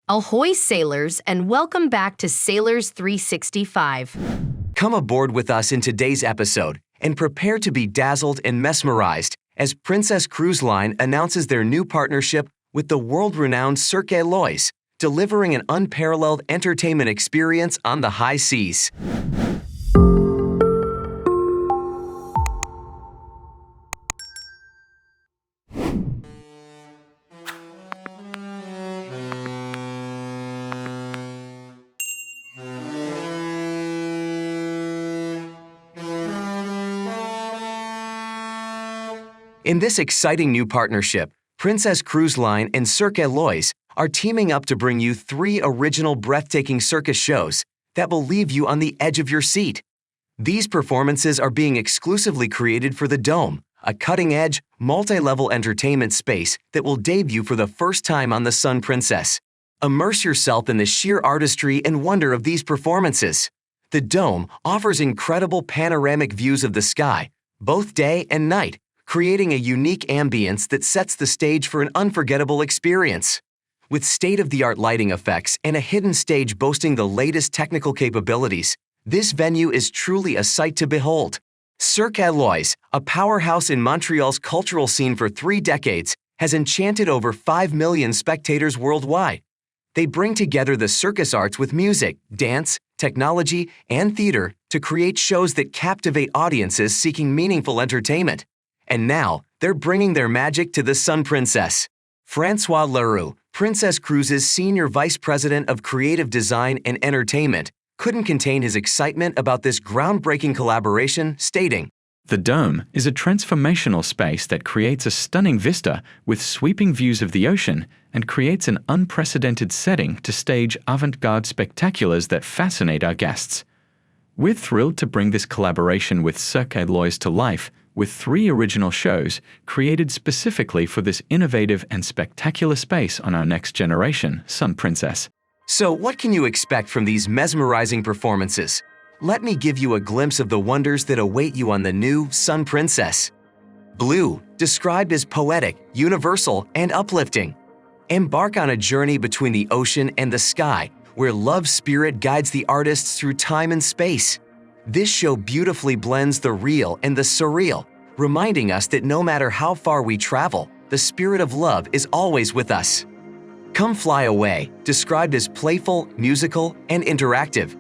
Ahoy, sailors, and welcome back to Sailors 365. Come aboard with us in today's episode and prepare to be dazzled and mesmerized as Princess Cruise Line announces their new partnership with the world-renowned Cirque Éloize, delivering an unparalleled entertainment experience on the high seas. In this exciting new partnership, Princess Cruise Line and Cirque Éloize are teaming up to bring you 3 original breathtaking circus shows that will leave you on the edge of your seat. These performances are being exclusively created for the Dome, a cutting-edge, multi-level entertainment space that will debut for the first time on the Sun Princess. Immerse yourself in the sheer artistry and wonder of these performances. The Dome offers incredible panoramic views of the sky, both day and night, creating a unique ambience that sets the stage for an unforgettable experience. With state-of-the-art lighting effects and a hidden stage boasting the latest technical capabilities, this venue is truly a sight to behold. Cirque Éloize, a powerhouse in Montreal's cultural scene for 3 decades, has enchanted over 5 million spectators worldwide. They bring together the circus arts with music, dance, technology, and theater to create shows that captivate audiences seeking meaningful entertainment. And now, they're bringing their magic to the Sun Princess. Francois Leroux, Princess Cruises' Senior Vice President of Creative Design and Entertainment, couldn't contain his excitement about this groundbreaking collaboration, stating, "The Dome is a transformational space that creates a stunning vista with sweeping views of the ocean and creates an unprecedented setting to stage avant-garde spectaculars that fascinate our guests. We're thrilled to bring this collaboration with Cirque Éloize to life with 3 original shows created specifically for this innovative and spectacular space on our next generation, Sun Princess." So what can you expect from these mesmerizing performances? Let me give you a glimpse of the wonders that await you on the new Sun Princess. Blue, described as poetic, universal, and uplifting. Embark on a journey between the ocean and the sky, where love's spirit guides the artists through time and space. This show beautifully blends the real and the surreal, reminding us that no matter how far we travel, the spirit of love is always with us. Come Fly Away, described as playful, musical, and interactive.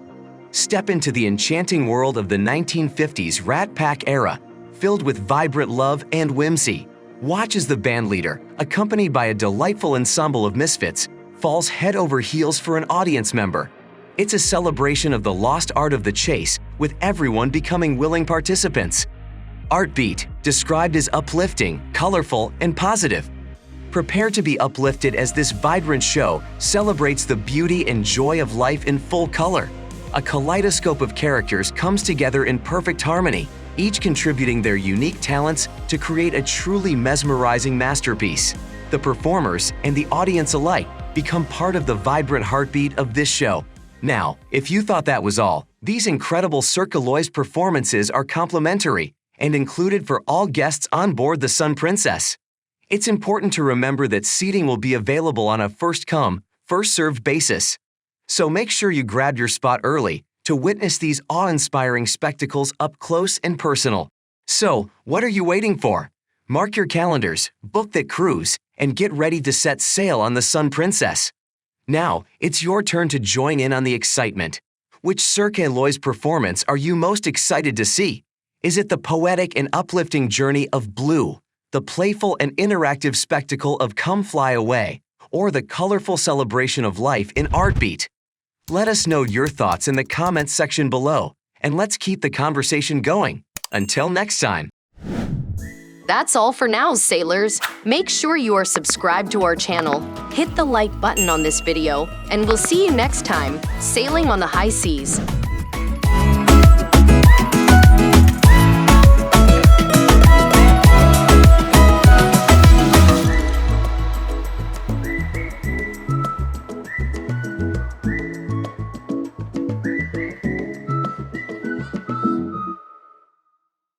Step into the enchanting world of the 1950s Rat Pack era, filled with vibrant love and whimsy. Watch as the bandleader, accompanied by a delightful ensemble of misfits, falls head over heels for an audience member. It's a celebration of the lost art of the chase, with everyone becoming willing participants. Artbeat, described as uplifting, colorful, and positive. Prepare to be uplifted as this vibrant show celebrates the beauty and joy of life in full color. A kaleidoscope of characters comes together in perfect harmony, each contributing their unique talents to create a truly mesmerizing masterpiece. The performers and the audience alike become part of the vibrant heartbeat of this show. Now, if you thought that was all, these incredible Cirque Éloize performances are complimentary and included for all guests on board the Sun Princess. It's important to remember that seating will be available on a first-come, first-served basis. So make sure you grab your spot early to witness these awe-inspiring spectacles up close and personal. So, what are you waiting for? Mark your calendars, book that cruise, and get ready to set sail on the Sun Princess. Now, it's your turn to join in on the excitement. Which Cirque Éloize performance are you most excited to see? Is it the poetic and uplifting journey of Blue, the playful and interactive spectacle of Come Fly Away, or the colorful celebration of life in Artbeat? Let us know your thoughts in the comments section below, and let's keep the conversation going. Until next time. That's all for now, sailors. Make sure you are subscribed to our channel, hit the like button on this video, and we'll see you next time, sailing on the high seas.